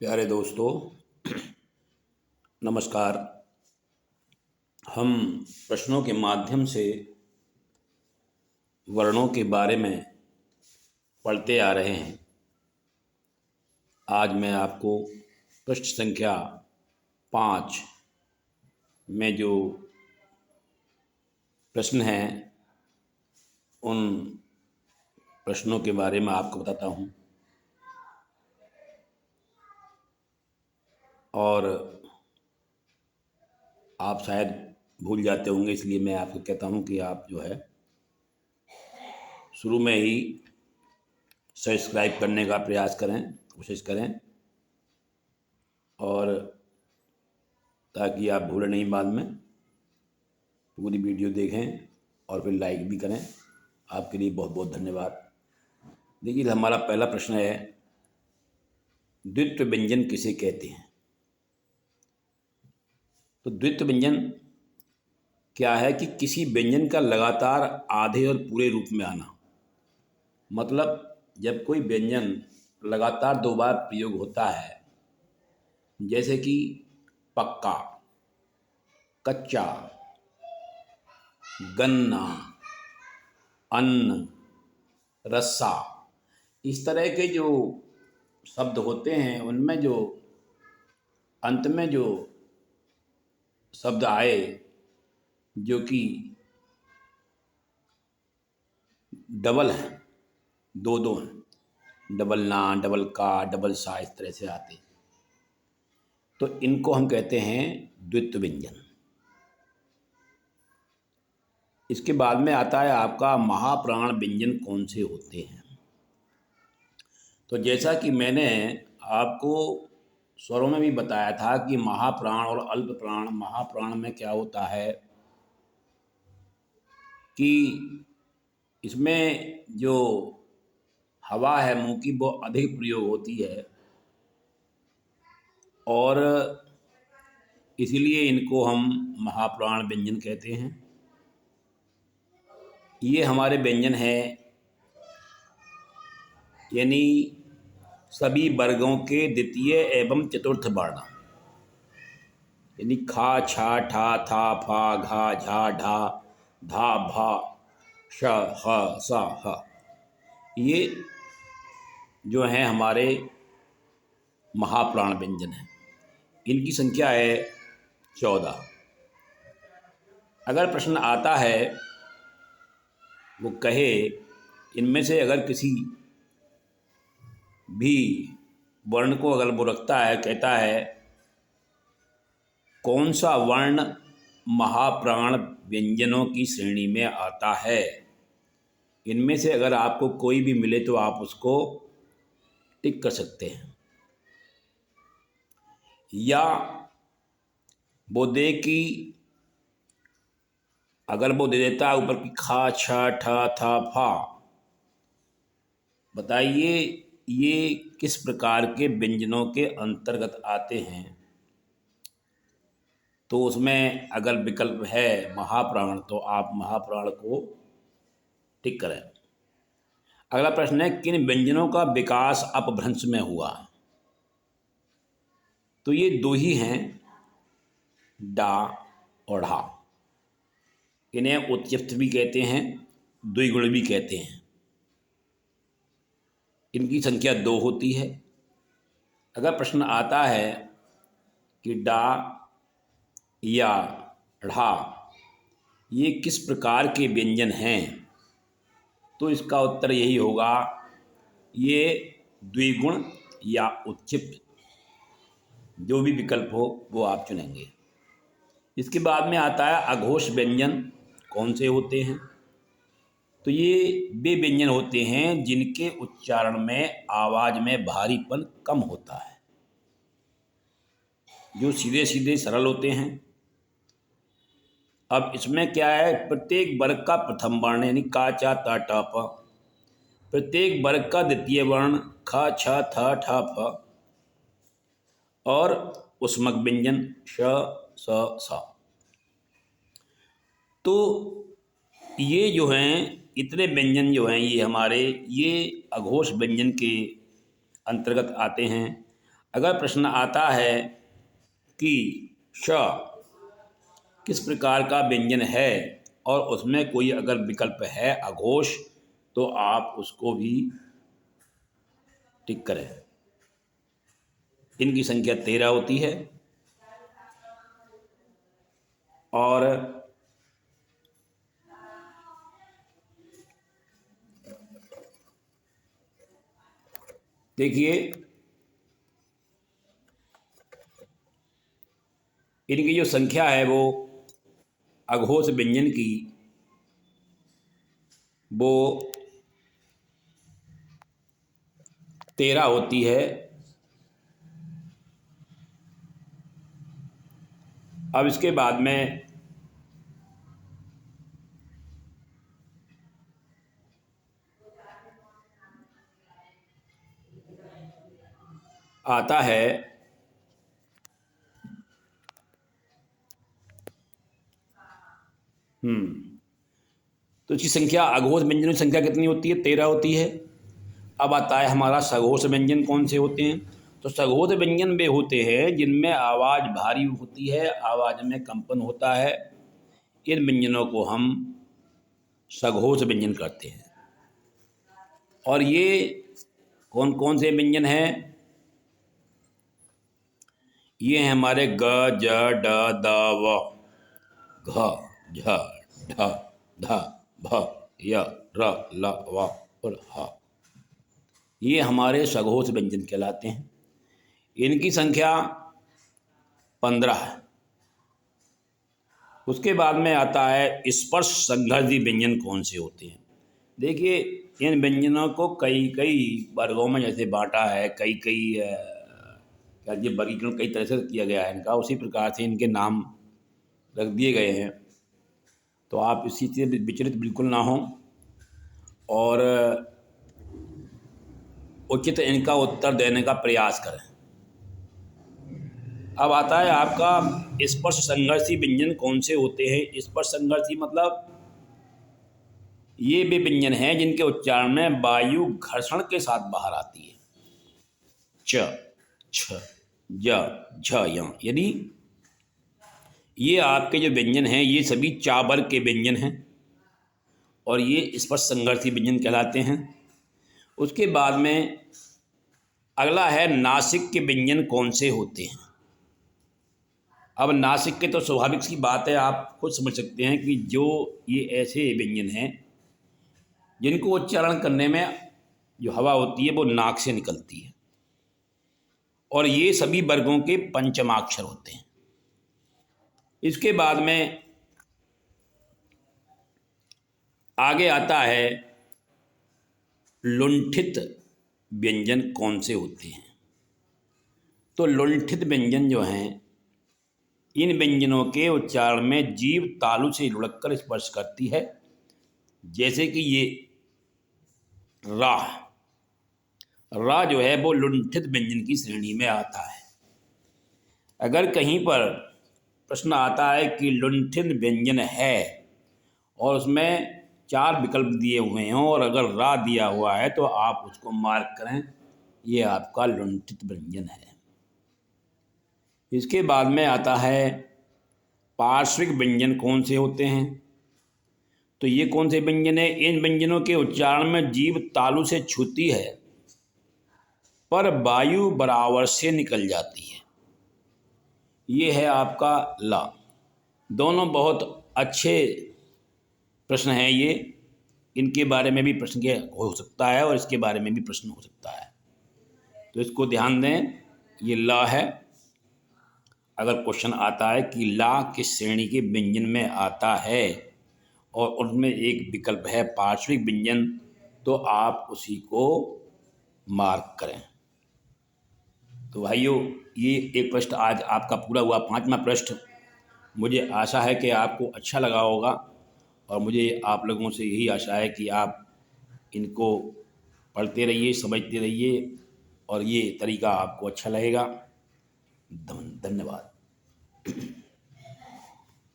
प्यारे दोस्तों, नमस्कार। हम प्रश्नों के माध्यम से वर्णों के बारे में पढ़ते आ रहे हैं। आज मैं आपको पृष्ठ संख्या 5 में जो प्रश्न हैं उन प्रश्नों के बारे में आपको बताता हूँ। और आप शायद भूल जाते होंगे, इसलिए मैं आपको कहता हूँ कि आप जो है शुरू में ही सब्सक्राइब करने का प्रयास करें, कोशिश करें, और ताकि आप भूलें नहीं बाद में। पूरी वीडियो देखें और फिर लाइक भी करें। आपके लिए बहुत बहुत धन्यवाद। देखिए, हमारा पहला प्रश्न है, द्वित्व व्यंजन किसे कहते हैं? तो द्वित्व व्यंजन क्या है कि किसी व्यंजन का लगातार आधे और पूरे रूप में आना। मतलब जब कोई व्यंजन लगातार 2 बार प्रयोग होता है, जैसे कि पक्का, कच्चा, गन्ना, अन्न, रस्सा, इस तरह के जो शब्द होते हैं उनमें जो अंत में जो शब्द आए जो कि डबल हैं, दो दो हैं, डबल ना, डबल का, डबल सा, इस तरह से आते, तो इनको हम कहते हैं द्वित्व व्यंजन। इसके बाद में आता है आपका महाप्राण व्यंजन कौन से होते हैं। तो जैसा कि मैंने आपको स्वरों में भी बताया था कि महाप्राण और अल्प प्राण। महाप्राण में क्या होता है कि इसमें जो हवा है मुंह की वो अधिक प्रयोग होती है, और इसीलिए इनको हम महाप्राण व्यंजन कहते हैं। ये हमारे व्यंजन है, यानी सभी वर्गों के द्वितीय एवं चतुर्थ वर्ण, यानी खा, छा, ठा, था, फा, घा, झा, ढा, धा, भा, श, ह, सा, ह, ये जो हैं हमारे महाप्राण व्यंजन हैं। इनकी संख्या है 14। अगर प्रश्न आता है, वो कहे इनमें से अगर किसी भी वर्ण को अगर वो रखता है, कहता है कौन सा वर्ण महाप्राण व्यंजनों की श्रेणी में आता है, इनमें से अगर आपको कोई भी मिले तो आप उसको टिक कर सकते हैं। या वो दे कि अगर वो दे देता है ऊपर की खा, छा, ठा, था, फा, बताइए ये किस प्रकार के व्यंजनों के अंतर्गत आते हैं, तो उसमें अगर विकल्प है महाप्राण तो आप महाप्राण को टिक करें। अगला प्रश्न है, किन व्यंजनों का विकास अपभ्रंश में हुआ? तो ये 2 ही हैं, डा और ढा। इन्हें उत्क्षिप्त भी कहते हैं, द्विगुण भी कहते हैं। इनकी संख्या 2 होती है। अगर प्रश्न आता है कि डा या ढा ये किस प्रकार के व्यंजन हैं, तो इसका उत्तर यही होगा, ये द्विगुण या उत्क्षिप्त, जो भी विकल्प हो वो आप चुनेंगे। इसके बाद में आता है अघोष व्यंजन कौन से होते हैं। तो ये वे व्यंजन होते हैं जिनके उच्चारण में आवाज़ में भारीपन कम होता है, जो सीधे सीधे सरल होते हैं। अब इसमें क्या है, प्रत्येक वर्ग का प्रथम वर्ण यानी का, चा, ता, टा, प, प्रत्येक वर्ग का द्वितीय वर्ण ख, छ, थ, ठ, फ, और उष्मक व्यंजन श, स, सा। तो ये जो हैं इतने व्यंजन जो हैं ये हमारे ये अघोष व्यंजन के अंतर्गत आते हैं। अगर प्रश्न आता है कि श किस प्रकार का व्यंजन है और उसमें कोई अगर विकल्प है अघोष, तो आप उसको भी टिक करें। इनकी संख्या 13 होती है और देखिए इनकी जो संख्या है वो अघोष व्यंजन की वो 13 होती है। अब इसके बाद में आता है तो इसकी संख्या अघोष व्यंजनों की संख्या कितनी होती है? 13 होती है। अब आता है हमारा सघोष व्यंजन कौन से होते हैं? तो सघोष व्यंजन वे होते हैं जिनमें आवाज़ भारी होती है, आवाज़ में कंपन होता है। इन व्यंजनों को हम सघोष व्यंजन करते हैं। और ये कौन कौन से व्यंजन हैं? ये हैं हमारे ग, ज, ड, द, व, घ, झ, ढ, ध, भ, य, र, ल, व और ह। ये हमारे सघोष व्यंजन कहलाते हैं। इनकी संख्या 15 है। उसके बाद में आता है स्पर्श संघर्षी व्यंजन कौन से होते हैं? देखिए इन व्यंजनों को कई कई वर्गों में जैसे बांटा है, कई कई क्या ये वर्गीकरण कई तरह से किया गया है इनका, उसी प्रकार से इनके नाम रख दिए गए हैं। तो आप इसी से विचलित बिल्कुल ना हों और उचित इनका उत्तर देने का प्रयास करें। अब आता है आपका स्पर्श संघर्षी व्यंजन कौन से होते हैं? स्पर्श संघर्षी मतलब ये भी व्यंजन हैं जिनके उच्चारण में वायु घर्षण के साथ बाहर आती है। च, छ, ज, झ, य। यदि ये आपके जो व्यंजन हैं ये सभी चा वर्ग के व्यंजन हैं और ये स्पर्श संघर्षी व्यंजन कहलाते हैं। उसके बाद में अगला है नासिक के व्यंजन कौन से होते हैं? अब नासिक के तो स्वाभाविक सी बात है, आप खुद समझ सकते हैं कि जो ये ऐसे व्यंजन हैं जिनको उच्चारण करने में जो हवा होती है वो नाक से निकलती है और ये सभी वर्गों के पंचमाक्षर होते हैं। इसके बाद में आगे आता है लुंठित व्यंजन कौन से होते हैं? तो लुंठित व्यंजन जो हैं इन व्यंजनों के उच्चारण में जीभ तालु से लुढ़ककर स्पर्श करती है। जैसे कि ये रा, रा जो है वो लुंठित व्यंजन की श्रेणी में आता है। अगर कहीं पर प्रश्न आता है कि लुंठित व्यंजन है और उसमें 4 विकल्प दिए हुए हों और अगर रा दिया हुआ है तो आप उसको मार्क करें, ये आपका लुंठित व्यंजन है। इसके बाद में आता है पार्श्विक व्यंजन कौन से होते हैं? तो ये कौन से व्यंजन है? इन व्यंजनों के उच्चारण में जीभ तालु से छूती है पर वायु बराबर से निकल जाती है। ये है आपका ला। दोनों बहुत अच्छे प्रश्न हैं ये, इनके बारे में भी प्रश्न हो सकता है और इसके बारे में भी प्रश्न हो सकता है, तो इसको ध्यान दें। ये ला है। अगर क्वेश्चन आता है कि ला किस श्रेणी के व्यंजन में आता है और उनमें एक विकल्प है पार्श्विक व्यंजन, तो आप उसी को मार्क करें। तो भाइयों ये एक प्रश्न आज आपका पूरा हुआ, 5वां प्रश्न। मुझे आशा है कि आपको अच्छा लगा होगा और मुझे आप लोगों से यही आशा है कि आप इनको पढ़ते रहिए, समझते रहिए और ये तरीका आपको अच्छा लगेगा। धन्यवाद।